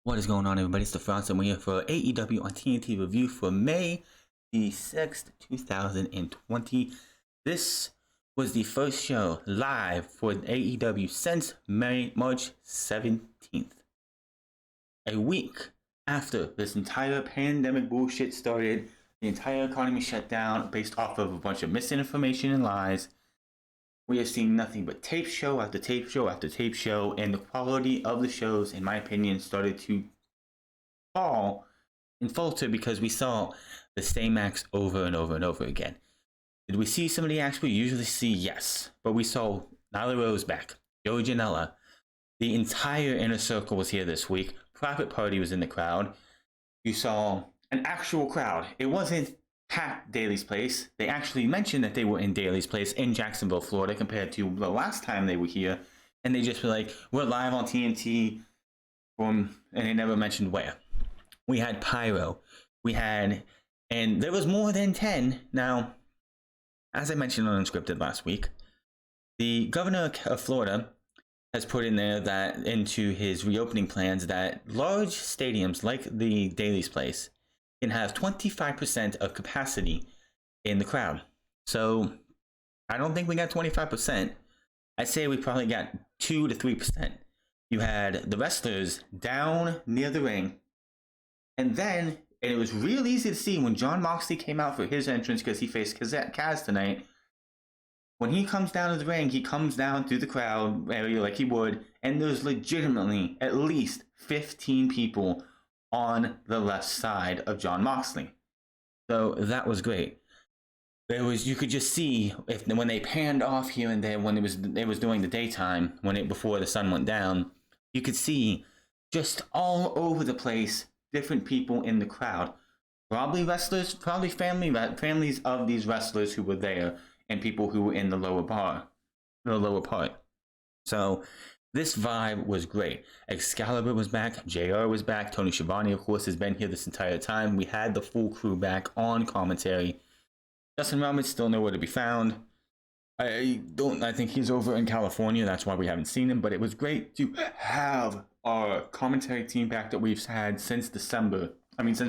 What is going on, everybody? It's the Franz, and we're here for AEW on TNT review for May the 6th, 2020. This was the first show live for AEW since March 17th. A week after this entire pandemic bullshit started, the entire economy shut down based off of a bunch of misinformation and lies. We have seen nothing but tape show after tape show after tape show, and the quality of the shows, in my opinion, started to fall and falter because we saw the same acts over and over and over again. Did we see some of the acts we usually see? Yes. But we saw Nyla Rose back, Joey Janela. The entire Inner Circle was here this week. Private Party was in the crowd. You saw an actual crowd. It wasn't Pat Daly's Place. They actually mentioned that they were in Daly's Place in Jacksonville, Florida, compared to the last time they were here. And they just were like, we're live on TNT, and they never mentioned where. We had Pyro. And there was more than 10. Now, as I mentioned on Unscripted last week, the governor of Florida has put in there that into his reopening plans that large stadiums like the Daly's Place can have 25% of capacity in the crowd. So I don't think we got 25%. I'd say we probably got 2 to 3%. You had the wrestlers down near the ring. And it was real easy to see when Jon Moxley came out for his entrance because he faced Kaz tonight. When he comes down to the ring, he comes down through the crowd area like he would, and there's legitimately at least 15 people on the left side of Jon Moxley. So that was great. You could just see when they panned off here and there when it was during the daytime, before the sun went down, you could see just all over the place different people in the crowd. Probably wrestlers, probably families of these wrestlers who were there, and people who were in the lower part. So this vibe was great. Excalibur was back, JR was back, Tony Schiavone, of course, has been here this entire time. We had the full crew back on commentary. Justin Roberts still nowhere to be found. I think he's over in California, that's why we haven't seen him, but it was great to have our commentary team back that we've had since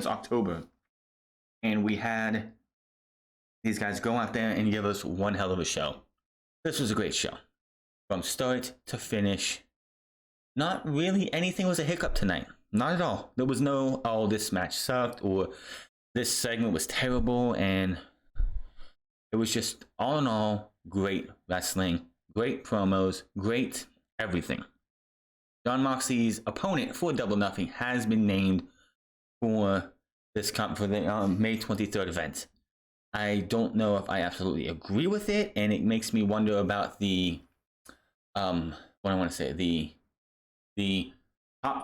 October. And we had these guys go out there and give us one hell of a show. This was a great show. From start to finish. Not really anything was a hiccup tonight. Not at all. There was no, oh, this match sucked, or this segment was terrible, and it was just, all in all, great wrestling, great promos, great everything. Jon Moxley's opponent for Double Nothing has been named for the May 23rd event. I don't know if I absolutely agree with it, and it makes me wonder about the top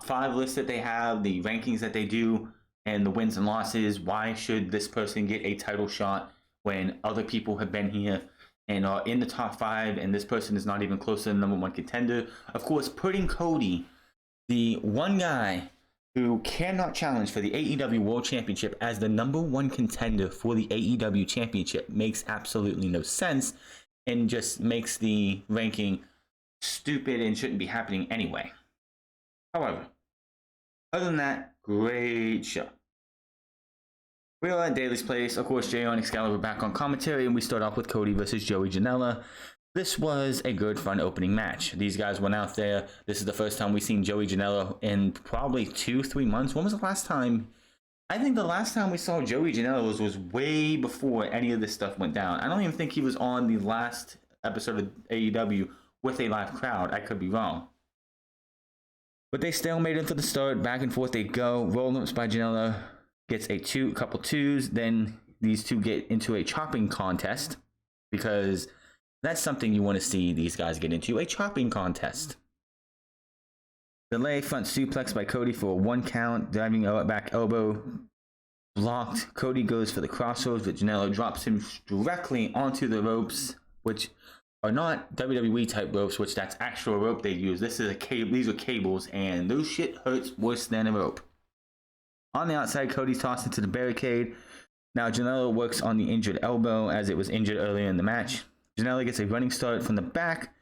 5 list that they have, the rankings that they do, and the wins and losses. Why should this person get a title shot when other people have been here and are in the top 5, and this person is not even close to the number 1 contender? Of course, putting Cody, the one guy who cannot challenge for the AEW World Championship, as the number 1 contender for the AEW Championship makes absolutely no sense, and just makes the ranking stupid and shouldn't be happening anyway. However, other than that, great show. We are at Daly's Place. Of course, JR and Excalibur back on commentary, and we start off with Cody versus Joey Janela. This was a good, fun opening match. These guys went out there. This is the first time we've seen Joey Janela in probably 2-3 months. When was the last time? I think the last time we saw Joey Janela was way before any of this stuff went down. I don't even think he was on the last episode of AEW with a live crowd. I could be wrong. But they stalemated into the start. Back and forth they go. Roll-ups by Janela. Gets a couple twos. Then these two get into a chopping contest, because that's something you want to see these guys get into, a chopping contest. Delay front suplex by Cody for a 1 count. Diving back elbow. Blocked. Cody goes for the crossroads, but Janela drops him directly onto the ropes, which are not WWE type ropes, which that's actual rope they use. This is a cable. These are cables, and those shit hurts worse than a rope. On the outside, Cody's tossed into the barricade. Now Janela works on the injured elbow, as it was injured earlier in the match. Janela gets a running start from the back,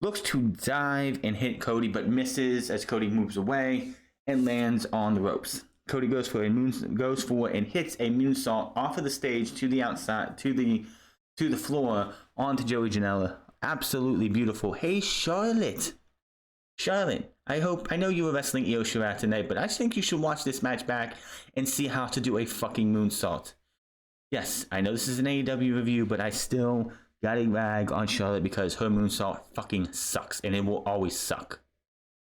looks to dive and hit Cody, but misses as Cody moves away. and lands on the ropes. Cody goes for and hits a moonsault off of the stage to the outside, to the floor, onto Joey Janela. Absolutely beautiful. Hey, Charlotte, I know you were wrestling Io Shirai tonight, but I think you should watch this match back and see how to do a fucking moonsault. Yes, I know this is an AEW review, but I still gotta rag on Charlotte because her moonsault fucking sucks, and it will always suck.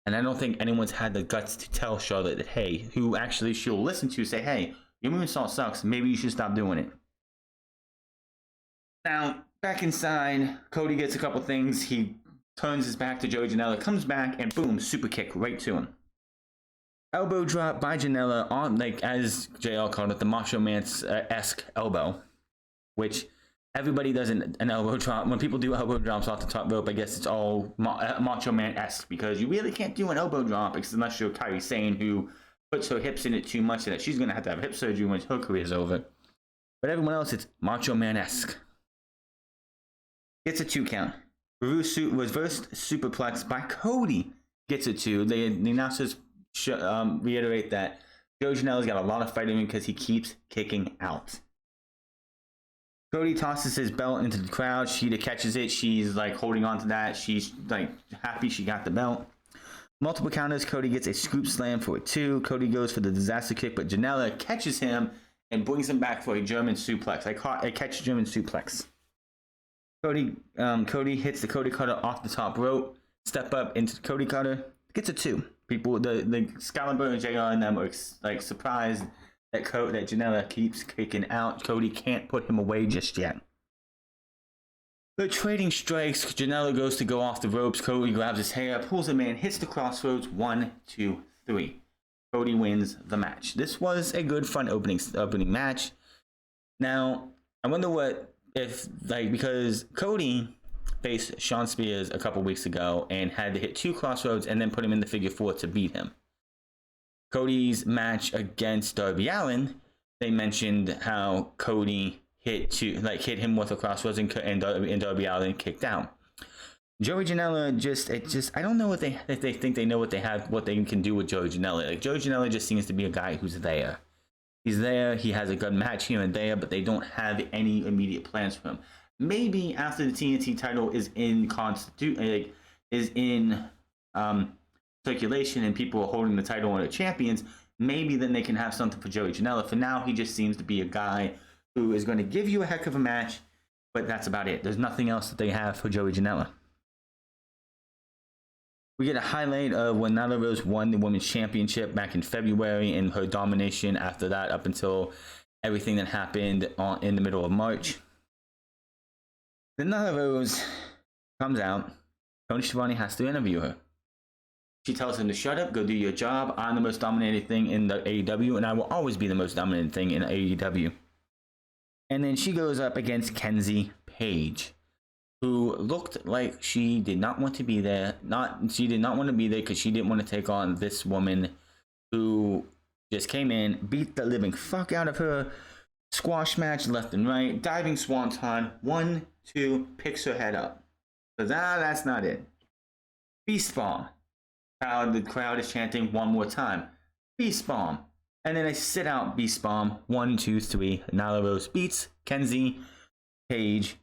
And I don't think anyone's had the guts to tell Charlotte that, hey, who actually she'll listen to, say, hey, your moonsault sucks, maybe you should stop doing it. Now, back inside, Cody gets a couple things. He turns his back to Joey Janela, comes back, and boom, super kick right to him. Elbow drop by Janela on, like, as JL called it, the Macho Man-esque elbow, which everybody does an elbow drop. When people do elbow drops off the top rope, I guess it's all Macho Man-esque, because you really can't do an elbow drop unless you're Kairi Sane, who puts her hips in it too much so that she's going to have hip surgery when her career is over. But everyone else, it's Macho Man-esque. Gets a 2 count. Reverse superplex by Cody gets a 2. The announcers reiterate that Joey Janela's got a lot of fight in him because he keeps kicking out. Cody tosses his belt into the crowd. Sheeta catches it. She's like holding on to that. She's like happy she got the belt. Multiple counters. Cody gets a scoop slam for a 2. Cody goes for the disaster kick, but Janela catches him and brings him back for a German suplex. I catch German suplex. Cody hits the Cody Cutter off the top rope. Step up into the Cody Cutter. Gets a 2. People, the Excalibur and JR and them are like surprised that Janela keeps kicking out. Cody can't put him away just yet. The trading strikes. Janela goes to go off the ropes. Cody grabs his hair, pulls him in, hits the crossroads. 1, 2, 3. Cody wins the match. This was a good, fun opening match. Now, I wonder because Cody faced Sean Spears a couple weeks ago and had to hit 2 crossroads and then put him in the figure 4 to beat him. Cody's match against Darby Allin, they mentioned how Cody hit him with a crossroads and Darby Allin kicked out. Joey Janela I don't know if they think they know what they can do with Joey Janela. Like, Joey Janela just seems to be a guy who's there. He's there, he has a good match here and there, but they don't have any immediate plans for him. Maybe after the TNT title is in circulation and people are holding the title on the champions, maybe then they can have something for Joey Janela. For now, he just seems to be a guy who is going to give you a heck of a match, but that's about it. There's nothing else that they have for Joey Janela. We get a highlight of when Nyla Rose won the Women's Championship back in February and her domination after that up until everything that happened in the middle of March. Then Nyla Rose comes out. Tony Schiavone has to interview her. She tells him to shut up, go do your job. I'm the most dominating thing in the AEW, and I will always be the most dominant thing in AEW. And then she goes up against Kenzie Page, who looked like she did not want to be there. She did not want to be there because she didn't want to take on this woman who just came in, beat the living fuck out of her, squash match left and right, diving swanton, 1, 2, picks her head up. But that's not it. Beast bomb. The crowd is chanting one more time. Beast bomb. And then a sit out beast bomb. 1, 2, 3. Nyla Rose beats Kenzie Page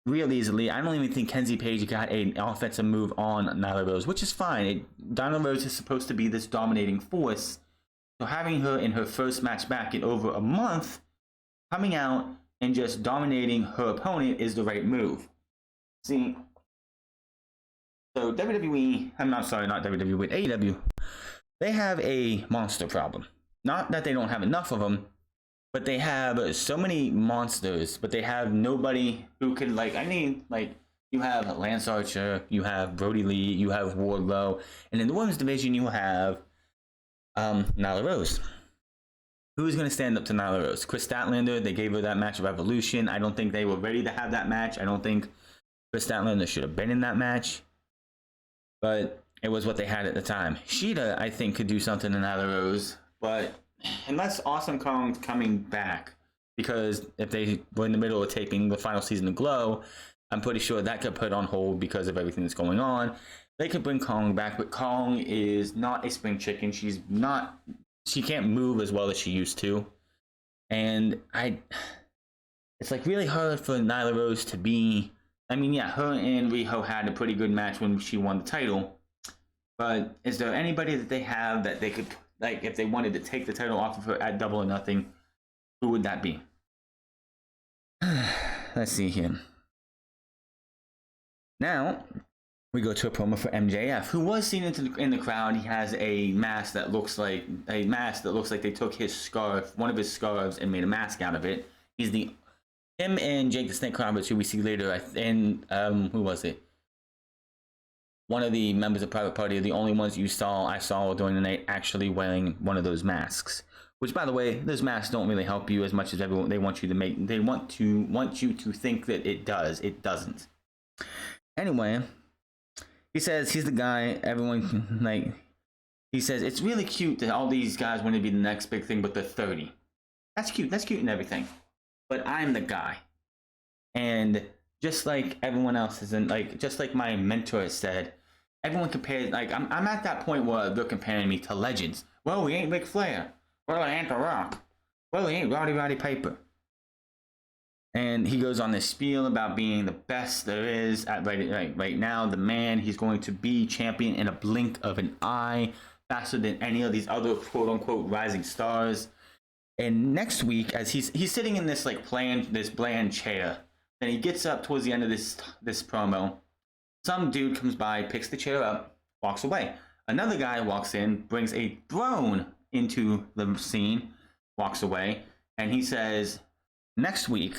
real easily. I don't even think Kenzie Page got an offensive move on Nyla Rose, which is fine. Nyla Rose is supposed to be this dominating force. So having her in her first match back in over a month, coming out and just dominating her opponent is the right move. See, so not WWE, but AEW, they have a monster problem. Not that they don't have enough of them, but they have so many monsters, but they have nobody who can, you have Lance Archer, you have Brody Lee, you have Wardlow, and in the women's division, you have Nyla Rose. Who's going to stand up to Nyla Rose? Chris Statlander, they gave her that match of Evolution. I don't think they were ready to have that match. I don't think Chris Statlander should have been in that match, but it was what they had at the time. Sheeta, I think, could do something to Nyla Rose, but unless Awesome Kong's coming back, because if they were in the middle of taping the final season of Glow, I'm pretty sure that got put on hold because of everything that's going on. They could bring Kong back, but Kong is not a spring chicken. She can't move as well as she used to. And it's like really hard for Nyla Rose to be, I mean, yeah, her and Riho had a pretty good match when she won the title. But is there anybody that they have that they could, like, if they wanted to take the title off of her at Double or Nothing, who would that be? Let's see here. Now, we go to a promo for MJF, who was seen in the crowd. He has a mask that looks like they took his scarf, one of his scarves, and made a mask out of it. He's him and Jake the Snake Roberts, who we see later, and who was it? One of the members of Private Party are the only ones I saw during the night actually wearing one of those masks. Which, by the way, those masks don't really help you as much as everyone they want you to make. They want you to think that it does. It doesn't. Anyway, he says he's the guy everyone like. He says it's really cute that all these guys want to be the next big thing, but they're 30. That's cute. That's cute and everything. But I'm the guy, and just like everyone else isn't, like, just like my mentor has said, everyone compares, like, I'm at that point where they're comparing me to legends. Well, we ain't Ric Flair. Well, we ain't The Rock. Well, we ain't Roddy Piper. And he goes on this spiel about being the best there is at right now. The man, he's going to be champion in a blink of an eye, faster than any of these other quote-unquote rising stars. And next week, as he's sitting in this bland chair, and he gets up towards the end of this promo. Some dude comes by, picks the chair up, walks away. Another guy walks in, brings a throne into the scene, walks away, and he says, "Next week,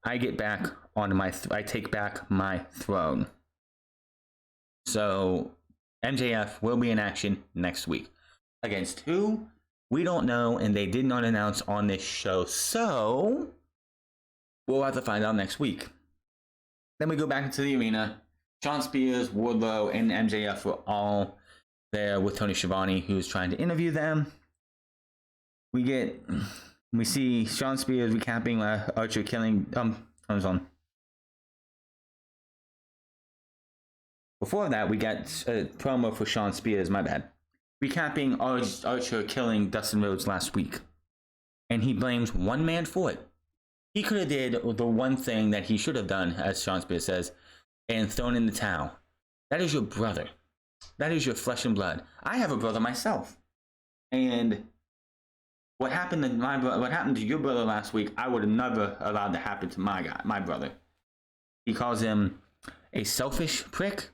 I get back on I take back my throne." So MJF will be in action next week. Against who? We don't know, and they did not announce on this show. So we'll have to find out next week. Then we go back into the arena. Shawn Spears, Wardlow, and MJF were all there with Tony Schiavone, who's trying to interview them. We see Shawn Spears recapping Archer killing comes on. Before that, we got a promo for Shawn Spears, my bad. Recapping Archer killing Dustin Rhodes last week. And he blames one man for it. He could have did the one thing that he should have done, as Shawn Spears says, and thrown in the towel. That is your brother. That is your flesh and blood. I have a brother myself. And what happened to your brother last week, I would have never allowed to happen to my brother. He calls him a selfish prick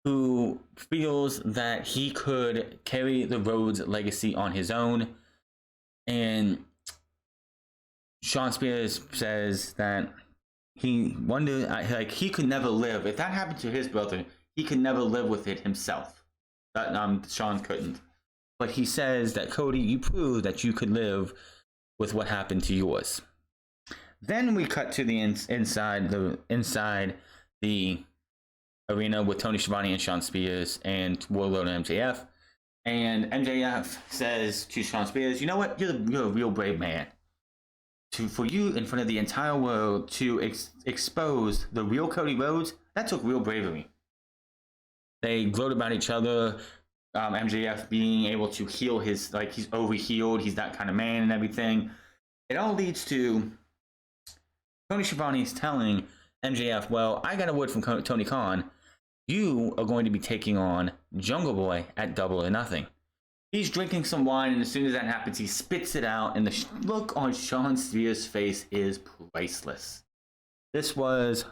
who feels that he could carry the Rhodes legacy on his own. And Shawn Spears says that he wondered, like, he could never live. If that happened to his brother, he could never live with it himself. Shawn couldn't. But he says that, Cody, you proved that you could live with what happened to yours. Then we cut to the inside the arena with Tony Schiavone and Shawn Spears and Wardlow and MJF. And MJF says to Shawn Spears, "You know what? You're a real brave man. For you in front of the entire world to expose the real Cody Rhodes, that took real bravery." They gloat about each other. MJF being able to heal he's over-healed, he's that kind of man and everything. It all leads to Tony Schiavone's telling MJF, "Well, I got a word from Tony Khan. You are going to be taking on Jungle Boy at Double or Nothing." He's drinking some wine, and as soon as that happens, he spits it out, and the look on Shawn Spears' face is priceless. It was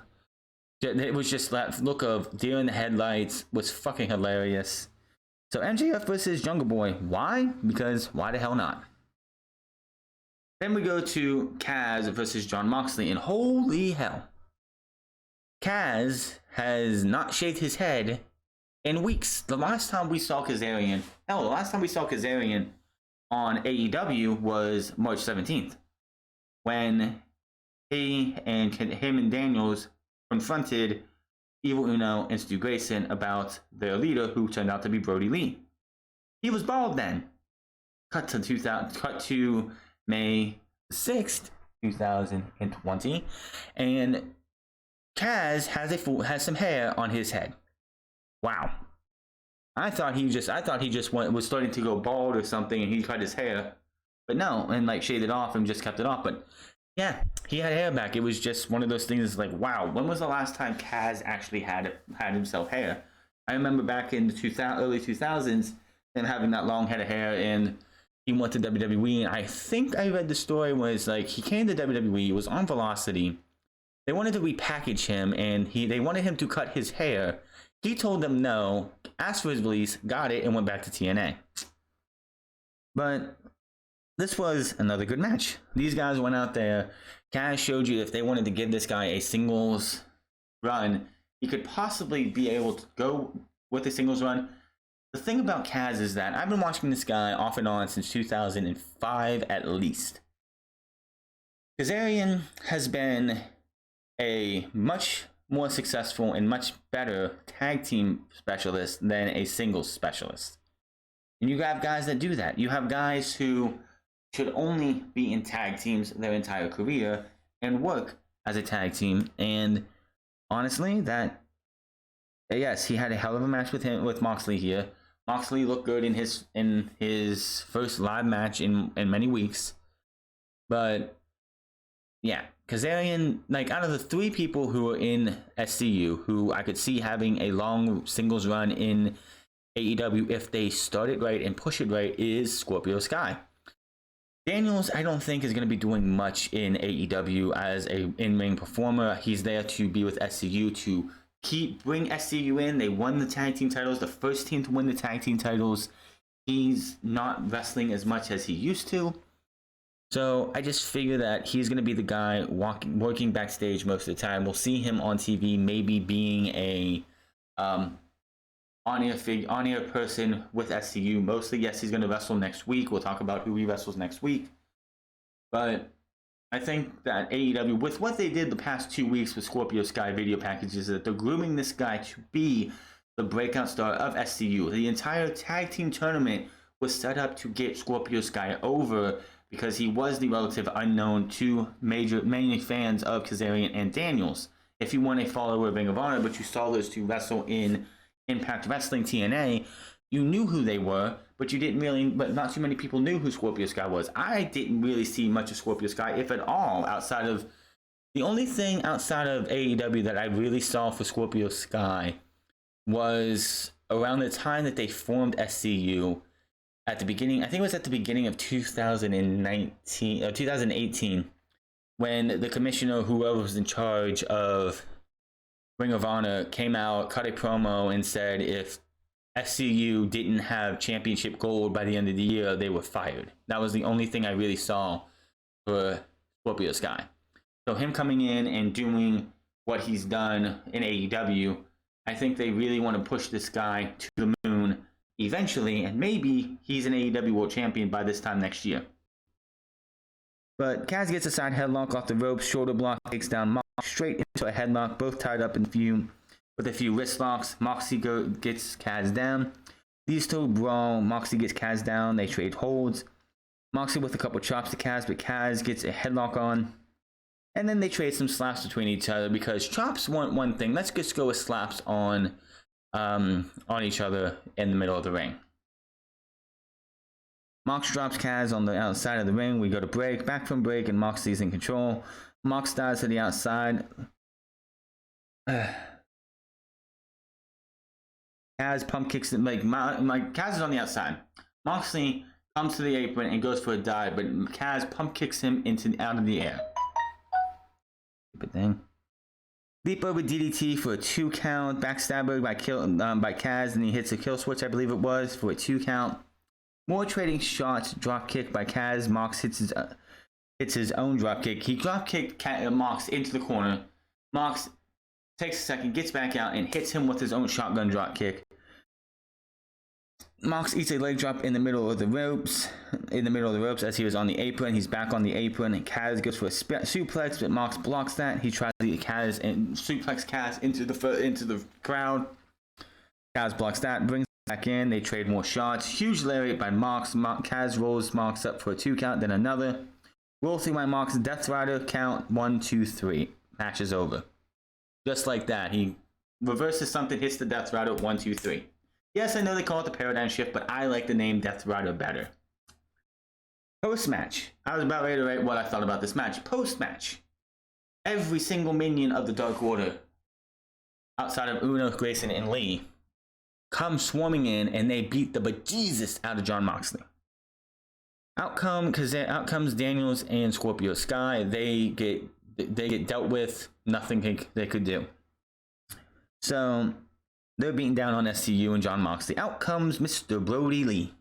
just that look of deer in the headlights, was fucking hilarious. So MJF versus Jungle Boy. Why? Because why the hell not? Then we go to Kaz versus Jon Moxley, and holy hell, Kaz has not shaved his head in weeks. The last time we saw Kazarian on AEW was March 17th, when him and Daniels confronted Evil Uno and Stu Grayson about their leader, who turned out to be Brody Lee. He was bald then. Cut to May 6th, 2020, and Kaz has some hair on his head. Wow. I thought he just was starting to go bald or something, and he cut his hair, but no, and like shaved it off and just kept it off. But yeah, he had hair back. It was just one of those things. Like, wow, when was the last time Kaz actually had himself hair? I remember back in the early 2000s, him having that long head of hair, and he went to WWE. And I think I read the story was like he came to WWE, he was on Velocity. They wanted to repackage him, and they wanted him to cut his hair. He told them no, asked for his release, got it, and went back to TNA. But this was another good match. These guys went out there. Kaz showed you if they wanted to give this guy a singles run, he could possibly be able to go with a singles run. The thing about Kaz is that I've been watching this guy off and on since 2005 at least. Kazarian has been a much more successful and much better tag team specialist than a singles specialist. And you have guys that do that. You have guys who should only be in tag teams their entire career and work as a tag team. And honestly, yes, he had a hell of a match with Moxley here. Moxley looked good in his first live match in many weeks. But yeah, Kazarian, like out of the three people who are in SCU, who I could see having a long singles run in AEW if they start it right and push it right, is Scorpio Sky. Daniels, I don't think is going to be doing much in AEW as a in-ring performer. He's there to be with SCU to bring SCU in. They won the tag team titles, the first team to win the tag team titles. He's not wrestling as much as he used to. So I just figure that he's going to be the guy working backstage most of the time. We'll see him on TV, maybe being a on-air person with SCU. Mostly, yes, he's going to wrestle next week. We'll talk about who he wrestles next week. But I think that AEW, with what they did the past 2 weeks with Scorpio Sky video packages, that they're grooming this guy to be the breakout star of SCU. The entire tag team tournament was set up to get Scorpio Sky over, because he was the relative unknown to many fans of Kazarian and Daniels. If you weren't a follower of Ring of Honor, but you saw those two wrestle in Impact Wrestling TNA, you knew who they were, but not too many people knew who Scorpio Sky was. I didn't really see much of Scorpio Sky, if at all, the only thing outside of AEW that I really saw for Scorpio Sky was around the time that they formed SCU. At the beginning, I think it was at the beginning of 2018, when the commissioner, whoever was in charge of Ring of Honor, came out, cut a promo, and said if SCU didn't have championship gold by the end of the year, they were fired. That was the only thing I really saw for Scorpio Sky. So him coming in and doing what he's done in AEW, I think they really want to push this guy to the moon eventually, and maybe he's an AEW World Champion by this time next year. But Kaz gets a side headlock off the ropes, shoulder block, takes down Mox straight into a headlock, both tied up with a few wrist locks. Moxie gets Kaz down. These two brawl. Moxie gets Kaz down. They trade holds. Moxie with a couple chops to Kaz, but Kaz gets a headlock on. And then they trade some slaps between each other, because chops want one thing. Let's just go with slaps on each other in the middle of the ring. Mox drops Kaz on the outside of the ring. We go to break. Back from break, and Moxie's in control. Mox dives to the outside. Kaz pump kicks it. Kaz is on the outside. Moxley comes to the apron and goes for a dive, but Kaz pump kicks him out of the air. Stupid thing. Leap over DDT for a 2 count. Backstabber by Kaz, and he hits a kill switch, I believe it was, for a 2 count. More trading shots. Drop kick by Kaz. Mox hits his own drop kick. He drop kicked Mox into the corner. Mox takes a second, gets back out, and hits him with his own shotgun drop kick. Mox eats a leg drop in the middle of the ropes. As he was on the apron. He's back on the apron, and Kaz goes for a suplex, but Mox blocks that. He tries to get Kaz and suplex Kaz into the crowd. Kaz blocks that, brings back in. They trade more shots. Huge lariat by Mox. Kaz rolls Mox up for a 2 count, then another. Roll through by Mox. Death Rider count 1, 2, 3. Match is over. Just like that. He reverses something, hits the Death Rider, 1, 2, 3. Yes, I know they call it the Paradigm Shift, but I like the name Death Rider better. Post-match. I was about ready to write what I thought about this match. Post-match. Every single minion of the Dark Order, outside of Uno, Grayson, and Lee, come swarming in, and they beat the bejesus out of Jon Moxley. Out comes Daniels and Scorpio Sky. They get dealt with. Nothing they could do. So they're beating down on SCU and Jon Moxley. Out comes Mr. Brody Lee.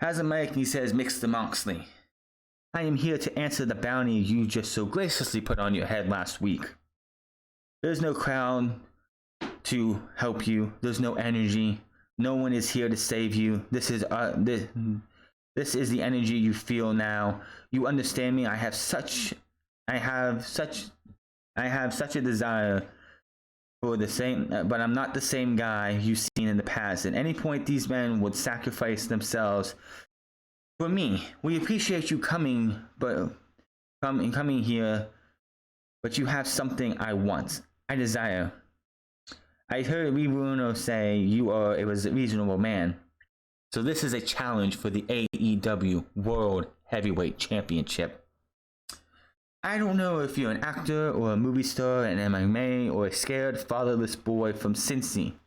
Has a mic and he says, Mr. Moxley, I am here to answer the bounty you just so graciously put on your head last week. There's no crowd to help you. There's no energy. No one is here to save you. This is the energy you feel now. You understand me? I have such a desire for the same, but I'm not the same guy you've seen in the past. At any point, these men would sacrifice themselves for me. We appreciate you coming here, but you have something I want. I desire. I heard Bruno say you are a reasonable man. So this is a challenge for the AEW World Heavyweight Championship. I don't know if you're an actor or a movie star, an MMA, or a scared fatherless boy from Cincinnati.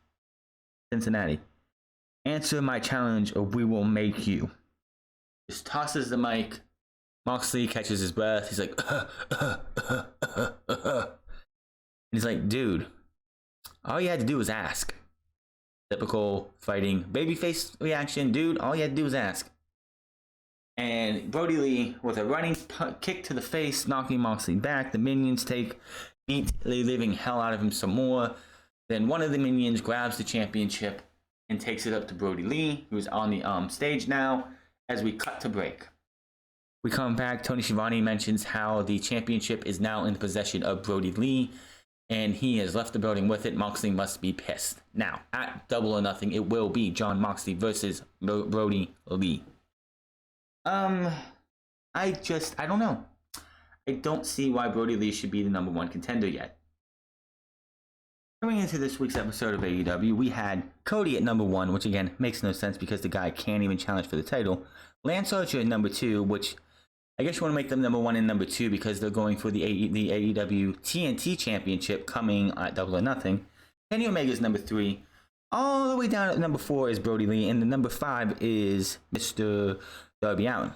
Answer my challenge or we will make you. Just tosses the mic. Moxley catches his breath. He's like, And he's like, dude, all you had to do was ask. Typical fighting babyface reaction. Dude, all you had to do was ask. And Brody Lee, with a running kick to the face, knocking Moxley back. The minions take immediately leaving hell out of him some more. Then one of the minions grabs the championship and takes it up to Brody Lee, who's on the stage now, as we cut to break. We come back. Tony Schiavone mentions how the championship is now in the possession of Brody Lee, and he has left the building with it. Moxley must be pissed. Now, at Double or Nothing, it will be Jon Moxley versus Brody Lee. I don't know. I don't see why Brody Lee should be the number one contender yet. Coming into this week's episode of AEW, we had Cody at number 1, which again makes no sense because the guy can't even challenge for the title. Lance Archer at number 2, which I guess you want to make them number 1 and number 2 because they're going for the AEW TNT Championship coming at Double or Nothing. Kenny Omega's number 3. All the way down at number 4 is Brody Lee, and the number 5 is Mr. Darby Allin.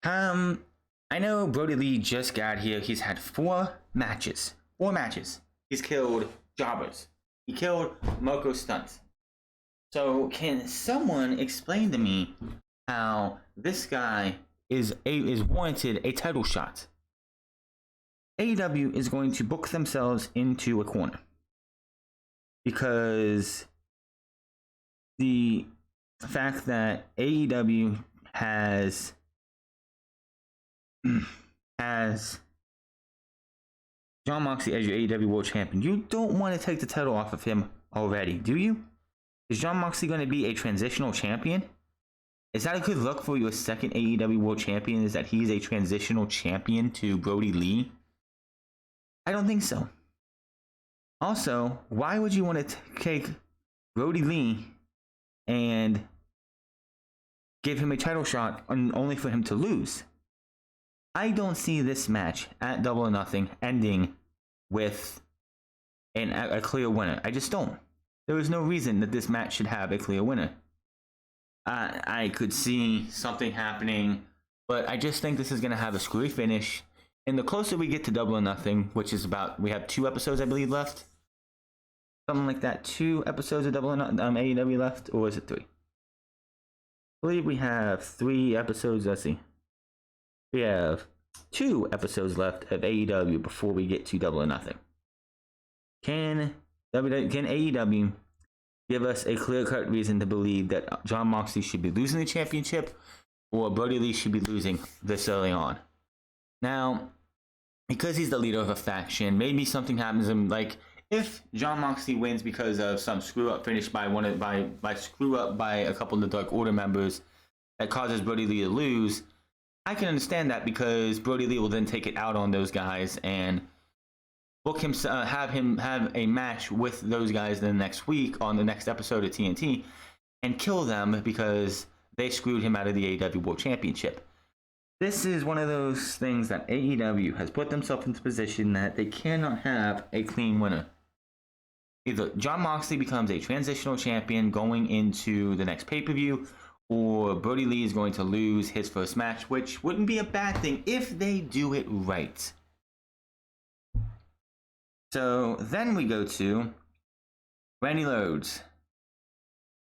I know Brody Lee just got here. He's had 4 matches. 4 matches. He's killed jobbers. He killed Marco Stunt. So can someone explain to me how this guy is warranted a title shot? AEW is going to book themselves into a corner because the fact that AEW has Jon Moxley as your AEW World Champion. You don't want to take the title off of him already, do you? Is Jon Moxley going to be a transitional champion? Is that a good look for your second AEW World Champion? Is that he's a transitional champion to Brody Lee? I don't think so. Also, why would you want to take Brody Lee and give him a title shot only for him to lose? I don't see this match at Double or Nothing ending with a clear winner. I just don't. There is no reason that this match should have a clear winner. I could see something happening, but I just think this is going to have a screwy finish. And the closer we get to Double or Nothing, which is we have 2 episodes, I believe, left. Something like that. 2 episodes of Double or Nothing, AEW left, or is it 3? I believe we have 3 episodes. Let's see. We have 2 episodes left of AEW before we get to Double or Nothing. Can AEW give us a clear-cut reason to believe that Jon Moxley should be losing the championship or Brody Lee should be losing this early on? Now, because he's the leader of a faction, maybe something happens to him. Like, if Jon Moxley wins because of some screw-up finish by a couple of the Dark Order members that causes Brody Lee to lose, I can understand that because Brody Lee will then take it out on those guys and book him, have him have a match with those guys the next week on the next episode of TNT, and kill them because they screwed him out of the AEW World Championship. This is one of those things that AEW has put themselves into position that they cannot have a clean winner. Either Jon Moxley becomes a transitional champion going into the next pay-per-view, or Brody Lee is going to lose his first match, which wouldn't be a bad thing if they do it right. So then we go to Brandy Rhodes.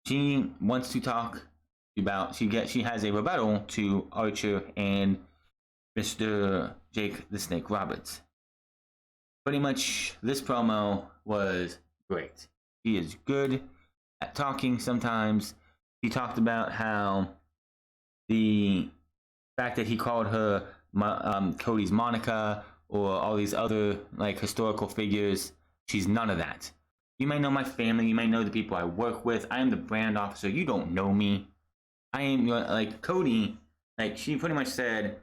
She wants to talk about, she has a rebuttal to Archer and Mr. Jake the Snake Roberts. Pretty much this promo was great. He is good at talking sometimes. He talked about how the fact that he called her Cody's Monica or all these other like historical figures, she's none of that. You might know my family, you might know the people I work with. I am the brand officer. You don't know me. I am like Cody. Like she pretty much said,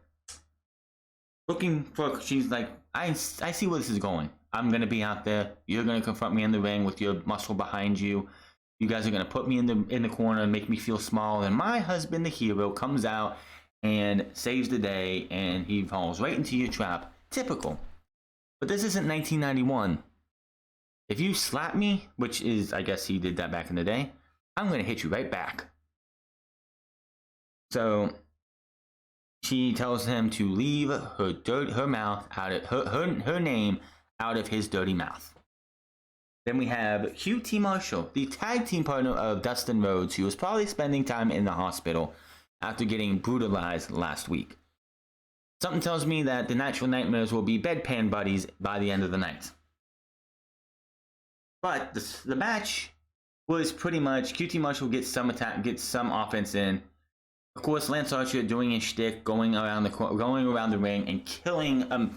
looking for. She's like, I see where this is going. I'm gonna be out there. You're gonna confront me in the ring with your muscle behind you. You guys are gonna put me in the corner and make me feel small. And my husband, the hero, comes out and saves the day, and he falls right into your trap. Typical. But this isn't 1991. If you slap me, which is, I guess he did that back in the day, I'm gonna hit you right back. So she tells him to leave her mouth out of her name out of his dirty mouth. Then we have QT Marshall, the tag team partner of Dustin Rhodes, who was probably spending time in the hospital after getting brutalized last week. Something tells me that the Natural Nightmares will be bedpan buddies by the end of the night. But the match was pretty much QT Marshall gets some offense in. Of course, Lance Archer doing his shtick, going around the ring and killing what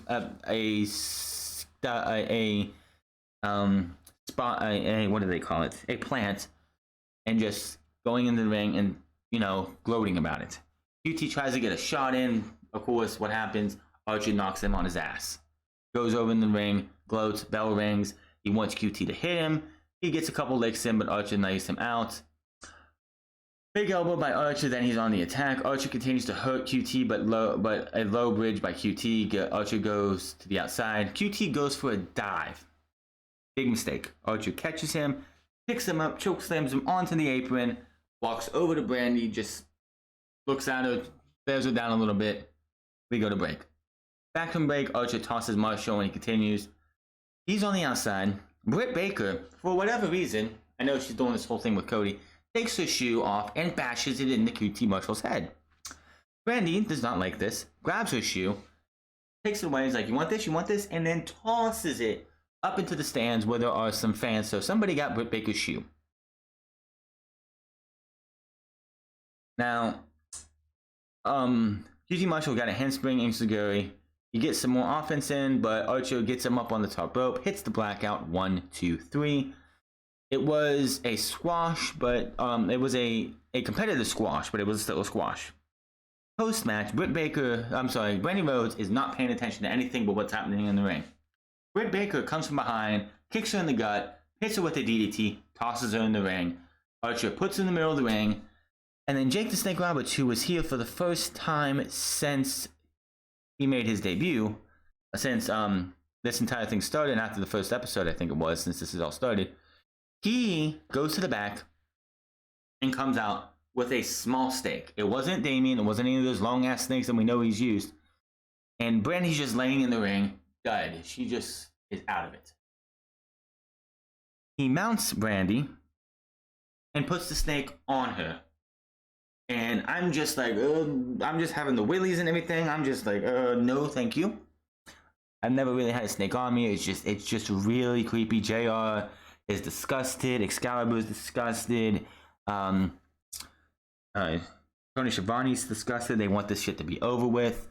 do they call it? A plant, and just going into the ring and gloating about it. QT tries to get a shot in. Of course, what happens? Archer knocks him on his ass. Goes over in the ring, gloats, bell rings. He wants QT to hit him. He gets a couple licks in, but Archer knifes him out. Big elbow by Archer, then he's on the attack. Archer continues to hurt QT, but a low bridge by QT. Archer goes to the outside. QT goes for a dive. Big mistake. Archer catches him, picks him up, choke slams him onto the apron, walks over to Brandy, just looks at her, bears her down a little bit. We go to break. Back from break, Archer tosses Marshall and he continues. He's on the outside. Britt Baker, for whatever reason, I know she's doing this whole thing with Cody, takes her shoe off and bashes it into QT Marshall's head. Brandy does not like this, grabs her shoe, takes it away, is like, you want this, and then tosses it up into the stands where there are some fans, so somebody got Britt Baker's shoe. Now, QT Marshall got a handspring enziguri. He gets some more offense in, but Archer gets him up on the top rope, hits the blackout, 1, 2, 3. It was a squash, but it was a competitive squash, but it was still a squash. Post-match, Brandy Rhodes is not paying attention to anything but what's happening in the ring. Britt Baker comes from behind, kicks her in the gut, hits her with a DDT, tosses her in the ring. Archer puts her in the middle of the ring, and then Jake the Snake Roberts, who was here for the first time since he made his debut, since this entire thing started, after the first episode, I think it was, since this has all started, he goes to the back and comes out with a small stake. It wasn't Damien, it wasn't any of those long ass snakes that we know he's used. And Brandy's just laying in the ring, dead. She just is out of it. He mounts Brandy and puts the snake on her. And I'm just like, I'm just having the willies and everything. I'm just like, no, thank you. I've never really had a snake on me. It's just really creepy. JR is disgusted. Excalibur is disgusted. Tony Schiavone's disgusted. They want this shit to be over with.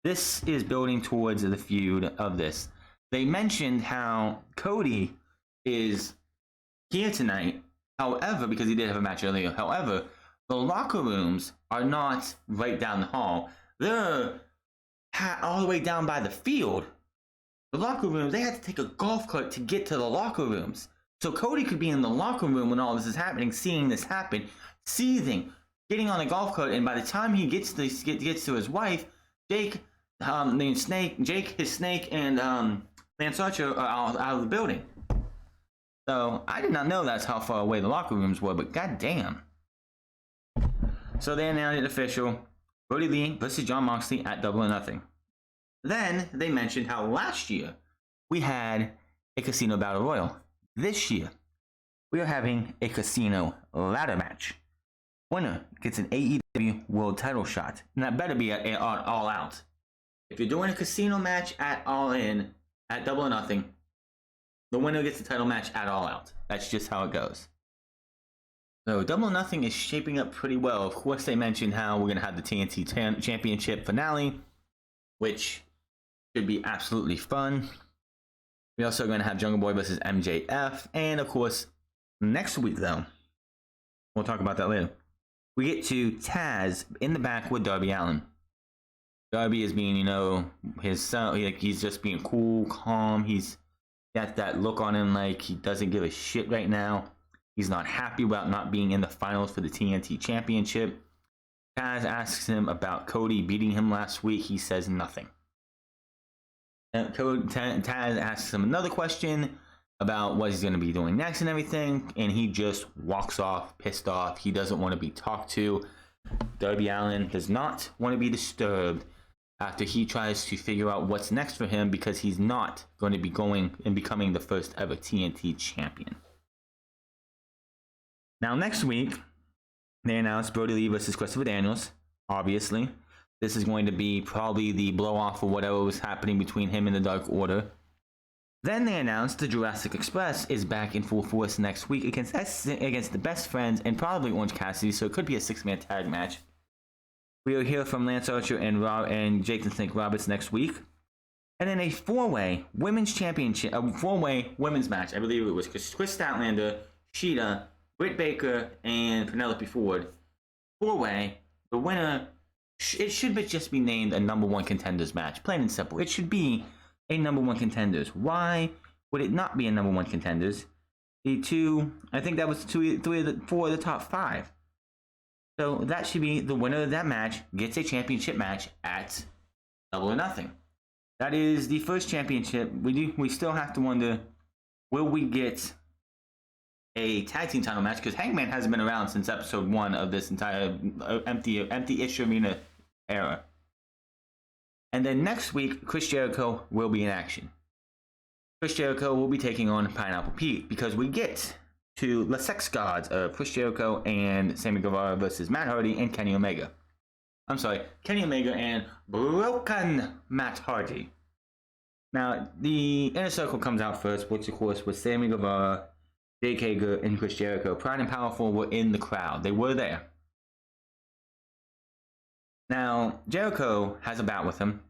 This is building towards the feud of this. They mentioned how Cody is here tonight. However, because he did have a match earlier. However, the locker rooms are not right down the hall. They're all the way down by the field. The locker room, they had to take a golf cart to get to the locker rooms. So Cody could be in the locker room when all this is happening, seeing this happen, seething, getting on a golf cart, and by the time he gets to his wife, Jake, his snake, and Lance Archer are out of the building. So I did not know that's how far away the locker rooms were, but goddamn. So they announced it official: Brody Lee versus Jon Moxley at Double or Nothing. Then they mentioned how last year we had a casino battle royal. This year we are having a casino ladder match. Winner gets an AEW world title shot, and that better be at All Out. If you're doing a casino match at All In at Double or Nothing, the winner gets the title match at All Out. That's just how it goes. So Double or Nothing is shaping up pretty well. Of course, they mentioned how we're going to have the TNT Championship finale, which should be absolutely fun. We're also going to have Jungle Boy versus MJF. And of course, next week, though, we'll talk about that later, we get to Taz in the back with Darby Allin. Darby is being, his son, he's just being cool, calm. He's got that look on him like he doesn't give a shit right now. He's not happy about not being in the finals for the TNT Championship. Taz asks him about Cody beating him last week. He says nothing. And Taz asks him another question about what he's going to be doing next and everything, and he just walks off, pissed off. He doesn't want to be talked to. Darby Allin does not want to be disturbed after he tries to figure out what's next for him, because he's not going to be going and becoming the first ever TNT champion. Now, next week, they announced Brody Lee versus Christopher Daniels. Obviously, this is going to be probably the blow-off of whatever was happening between him and the Dark Order. Then they announced the Jurassic Express is back in full force next week against the Best Friends and probably Orange Cassidy, so it could be a 6-man tag match. We will hear from Lance Archer and Jake the Snake Roberts next week. And then a 4-way women's championship, a 4-way women's match. I believe it was Chris Statlander, Sheeta, Britt Baker, and Penelope Ford. 4-way. The winner, it should just be named a number 1 contenders match. Plain and simple. It should be a number 1 contenders. Why would it not be a number 1 contenders? I think that was 4 of the top 5. So that should be the winner of that match gets a championship match at Double or Nothing. That is the first championship. We still have to wonder, will we get a tag team title match? Because Hangman hasn't been around since episode 1 of this entire empty-ish arena era. And then next week, Chris Jericho will be in action. Chris Jericho will be taking on Pineapple Pete, because we get to the sex gods of Chris Jericho and Sammy Guevara versus Matt Hardy and Kenny Omega. I'm sorry, Kenny Omega and Broken Matt Hardy. Now, the Inner Circle comes out first, which of course was Sammy Guevara, Jake Hager, and Chris Jericho. Pride and Powerful were in the crowd. They were there. Now, Jericho has a bout with him.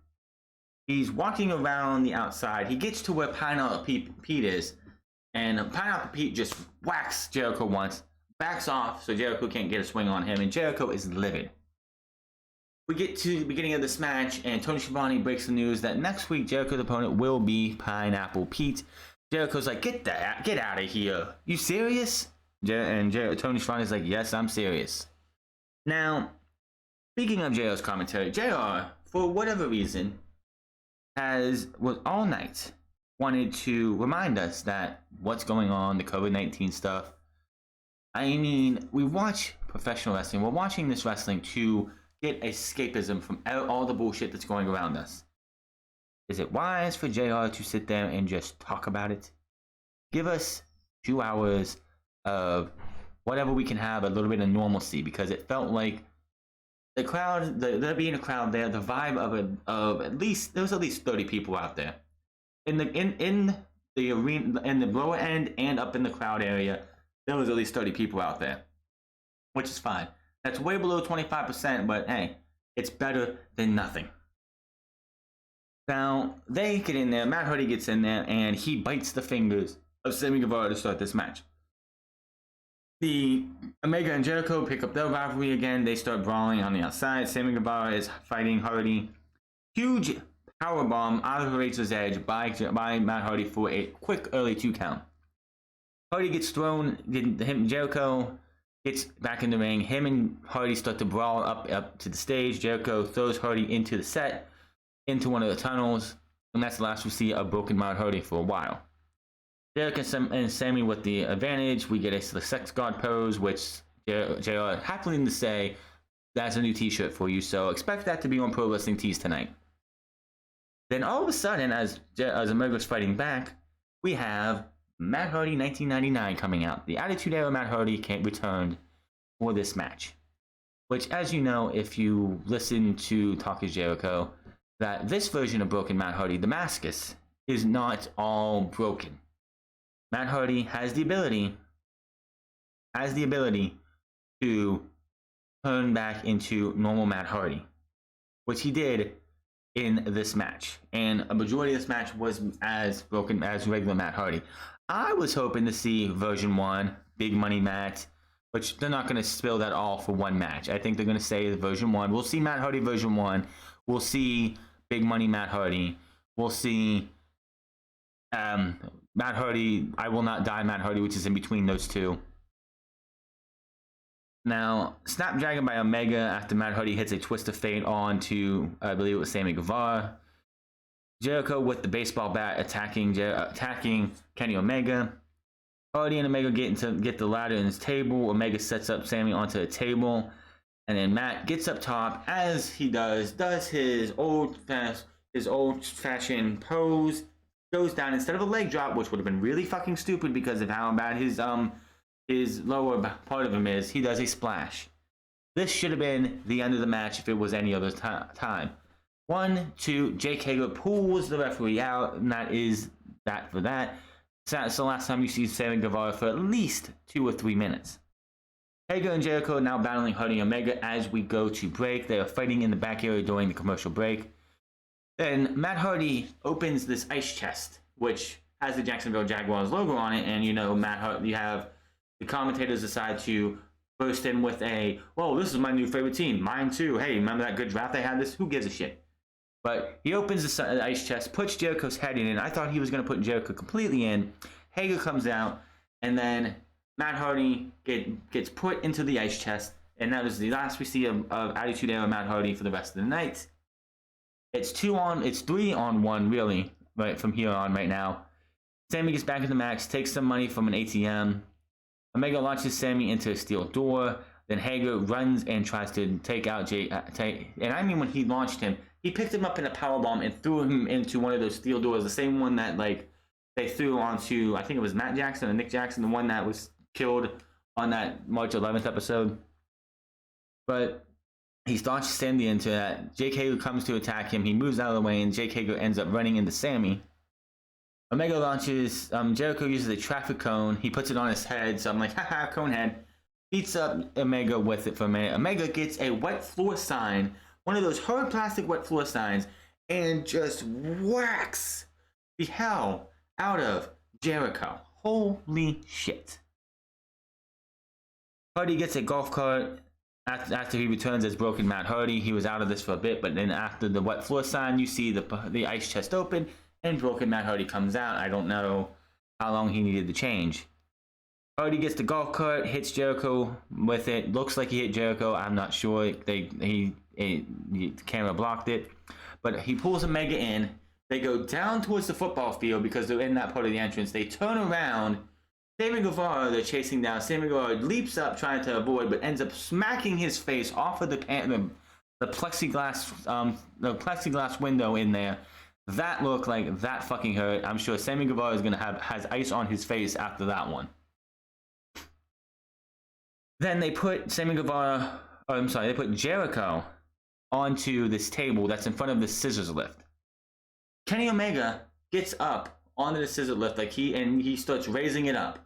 He's walking around the outside. He gets to where Pineapple Pete is, and Pineapple Pete just whacks Jericho once, backs off so Jericho can't get a swing on him, and Jericho is livid. We get to the beginning of this match, and Tony Schiavone breaks the news that next week Jericho's opponent will be Pineapple Pete. Jericho's like, get out of here. You serious? Tony Schiavone's like, yes, I'm serious. Now, speaking of JR's commentary, JR, for whatever reason, was all night wanted to remind us that what's going on, the COVID-19 stuff. I mean, we watch professional wrestling. We're watching this wrestling to get escapism from all the bullshit that's going around us. Is it wise for JR to sit there and just talk about it? Give us 2 hours of whatever we can have, a little bit of normalcy, because it felt like the crowd, there being a crowd there, the vibe of at least, there was at least 30 people out there. In the arena, in the lower end and up in the crowd area, there was at least 30 people out there, which is fine. That's way below 25%, but hey, it's better than nothing. Now, they get in there, Matt Hardy gets in there, and he bites the fingers of Sammy Guevara to start this match. The Omega and Jericho pick up their rivalry again. They start brawling on the outside. Sammy Guevara is fighting Hardy. Huge powerbomb out of Razor's Edge by Matt Hardy for a quick early 2 count. Hardy gets thrown, Jericho gets back in the ring. Him and Hardy start to brawl up to the stage. Jericho throws Hardy into the set, into one of the tunnels, and that's the last we see of broken Matt Hardy for a while. Jericho and Sammy with the advantage. We get a sex god pose, which JR happily to say that's a new t-shirt for you, so expect that to be on Pro Wrestling Tees tonight. Then all of a sudden, as Omega's fighting back, we have Matt Hardy 1999 coming out. The Attitude Era Matt Hardy returned for this match. Which, as you know, if you listen to Talk is Jericho, that this version of Broken Matt Hardy, Damascus, is not all broken. Matt Hardy has the ability to turn back into normal Matt Hardy, which he did in this match, and a majority of this match was as broken as regular Matt Hardy. I was hoping to see version 1, Big Money Matt, which they're not going to spill that all for one match. I think they're going to say version 1. We'll see Matt Hardy version 1. We'll see Big Money Matt Hardy. We'll see Matt Hardy, I Will Not Die Matt Hardy, which is in between those two. Now, Snapdragon by Omega after Matt Hardy hits a twist of fate onto, I believe it was Sammy Guevara. Jericho with the baseball bat attacking Kenny Omega. Hardy and Omega get the ladder in his table. Omega sets up Sammy onto a table. And then Matt gets up top, as he does his old-fashioned pose. Goes down instead of a leg drop, which would have been really fucking stupid because of how bad his lower part of him is. He does a splash. This should have been the end of the match if it was any other time. 1, 2, Jake Hager pulls the referee out, and that is that for that. So that's the last time you see Sammy Guevara for at least 2 or 3 minutes. Hager and Jericho are now battling Hardy and Omega as we go to break. They are fighting in the back area during the commercial break. Then Matt Hardy opens this ice chest, which has the Jacksonville Jaguars logo on it, and you know Matt Hardy, you have the commentators decide to burst in with a, "Whoa, this is my new favorite team. Mine too. Hey, remember that good draft they had this? Who gives a shit?" But he opens the ice chest, puts Jericho's head in, and I thought he was going to put Jericho completely in. Hager comes out, and then Matt Hardy gets put into the ice chest, and that is the last we see of Attitude Era Matt Hardy for the rest of the night. It's 3 on 1, really, right from here on right now. Sammy gets back in the match, takes some money from an ATM. Omega launches Sammy into a steel door. Then Hager runs and tries to take out Jay. And I mean, when he launched him, he picked him up in a powerbomb and threw him into one of those steel doors, the same one that they threw onto, I think it was Matt Jackson or Nick Jackson, the one that was killed on that March 11th episode. But he launches Sandy into that. Jake Hager comes to attack him. He moves out of the way, and Jake Hager ends up running into Sammy. Omega launches, Jericho uses a traffic cone. He puts it on his head, so I'm like, haha, cone head. Beats up Omega with it for a minute. Omega gets a wet floor sign, one of those hard plastic wet floor signs, and just whacks the hell out of Jericho. Holy shit. Hardy gets a golf cart after he returns as Broken Matt Hardy. He was out of this for a bit, but then after the wet floor sign, you see the ice chest open, and Broken Matt Hardy comes out. I don't know how long he needed to change. Hardy gets the golf cart, hits Jericho with it. Looks like he hit Jericho. I'm not sure. The camera blocked it. But he pulls Omega in. They go down towards the football field because they're in that part of the entrance. They turn around. Sammy Guevara, they're chasing down. Sammy Guevara leaps up trying to avoid, but ends up smacking his face off of the plexiglass window in there. That looked like that fucking hurt. I'm sure Sammy Guevara is has ice on his face after that one. Then they put they put Jericho onto this table that's in front of the scissors lift. Kenny Omega gets up onto the scissor lift he starts raising it up.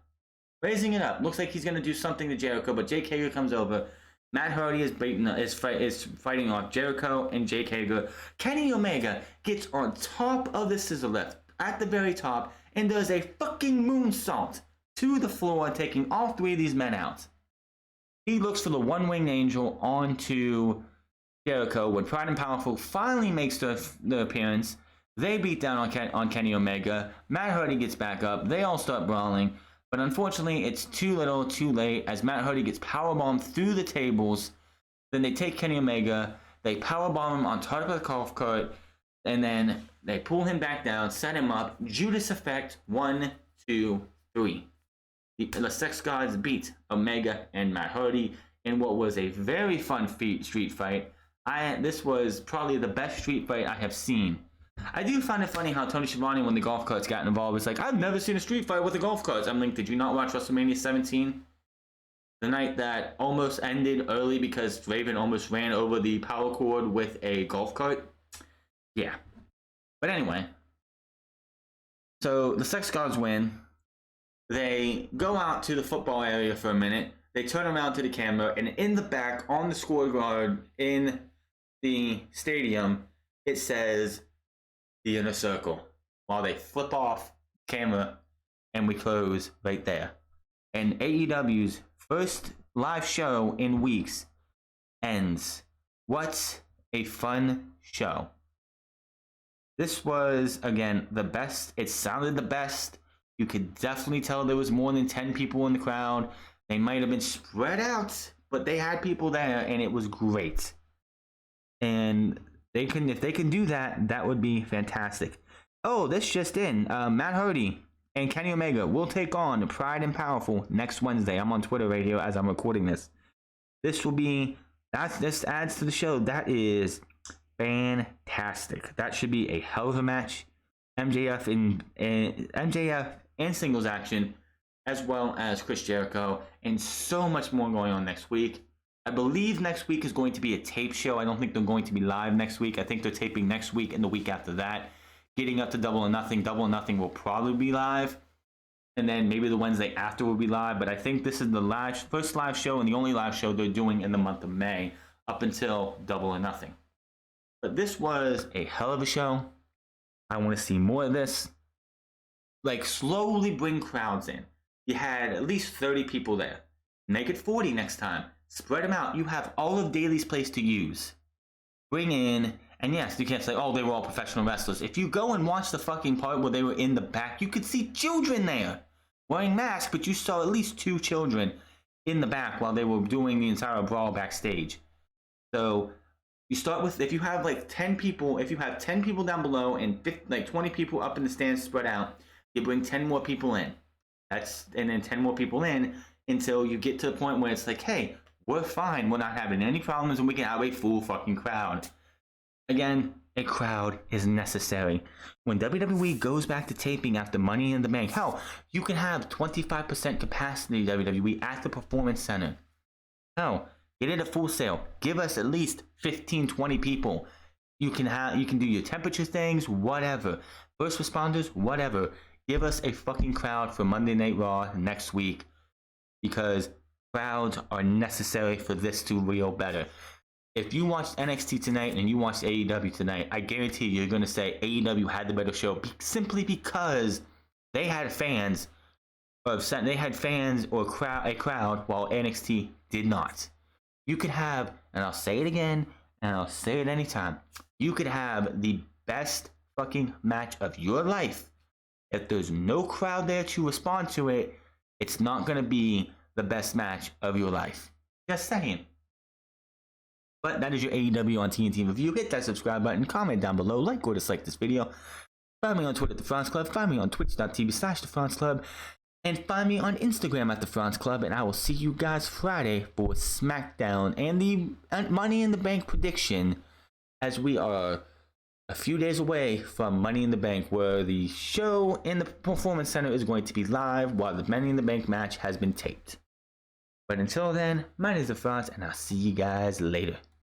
Looks like he's gonna do something to Jericho, but Jake Hager comes over. Matt Hardy is fighting off Jericho and Jake Hager. Kenny Omega gets on top of the scissor lift at the very top and does a fucking moonsault to the floor, taking all 3 of these men out. He looks for the one-winged angel onto Jericho, when Pride and Powerful finally makes their appearance, they beat down on Kenny Omega. Matt Hardy gets back up. They all start brawling. But unfortunately, it's too little, too late, as Matt Hardy gets powerbombed through the tables. Then they take Kenny Omega. They powerbomb him on top of the golf cart. And then they pull him back down, set him up. Judas effect, 1, 2, 3. The Sex Gods beat Omega and Matt Hardy in what was a very fun street fight. This was probably the best street fight I have seen. I do find it funny how Tony Schiavone, when the golf carts got involved, was like, I've never seen a street fight with the golf carts. I'm like, did you not watch WrestleMania 17? The night that almost ended early because Raven almost ran over the power cord with a golf cart? Yeah. But anyway. So the Sex Gods win. They go out to the football area for a minute. They turn around to the camera, and in the back, on the scorecard in the stadium, it says the Inner Circle. While they flip off camera, and we close right there. And AEW's first live show in weeks ends. What a fun show. This was, again, the best. It sounded the best. You could definitely tell there was more than 10 people in the crowd. They might have been spread out, but they had people there, and it was great. And if they can do that, that would be fantastic. Oh, this just in. Matt Hardy and Kenny Omega will take on Pride and Powerful next Wednesday. I'm on Twitter right here as I'm recording this. This adds to the show. That is fantastic. That should be a hell of a match. MJF and singles action, as well as Chris Jericho, and so much more going on next week. I believe next week is going to be a tape show. I don't think they're going to be live next week. I think they're taping next week and the week after that. Getting up to Double or Nothing. Double or Nothing will probably be live. And then maybe the Wednesday after will be live. But I think this is the first live show and the only live show they're doing in the month of May up until Double or Nothing. But this was a hell of a show. I want to see more of this. Like, slowly bring crowds in. You had at least 30 people there. Make it 40 next time. Spread them out. You have all of Daly's place to use. Bring in, and yes, you can't say, oh, they were all professional wrestlers. If you go and watch the fucking part where they were in the back, you could see children there wearing masks, but you saw at least 2 children in the back while they were doing the entire brawl backstage. So you start with, if you have like 10 people, if you have 10 people down below and 20 people up in the stands spread out, you bring 10 more people in. And then 10 more people in until you get to the point where it's like, hey, we're fine. We're not having any problems and we can have a full fucking crowd. Again, a crowd is necessary. When WWE goes back to taping after Money in the Bank, hell, you can have 25% capacity WWE at the Performance Center. Hell, get it at Full Sail. Give us at least 15, 20 people. You can do your temperature things, whatever. First responders, whatever. Give us a fucking crowd for Monday Night Raw next week, because crowds are necessary for this to reel better. If you watched NXT tonight and you watched AEW tonight, I guarantee you're going to say AEW had the better show simply because they had fans or a crowd while NXT did not. You could have, and I'll say it again, and I'll say it anytime, you could have the best fucking match of your life. If there's no crowd there to respond to it, it's not going to be the best match of your life. Just saying. But that is your AEW on TNT review. Hit that subscribe button, comment down below, like or dislike this video. Find me on Twitter at The France Club. Find me on twitch.tv/The France Club. And find me on Instagram at The France Club. And I will see you guys Friday for SmackDown and the Money in the Bank prediction, as we are a few days away from Money in the Bank, where the show in the Performance Center is going to be live while the Money in the Bank match has been taped. But until then, my name is The France, and I'll see you guys later.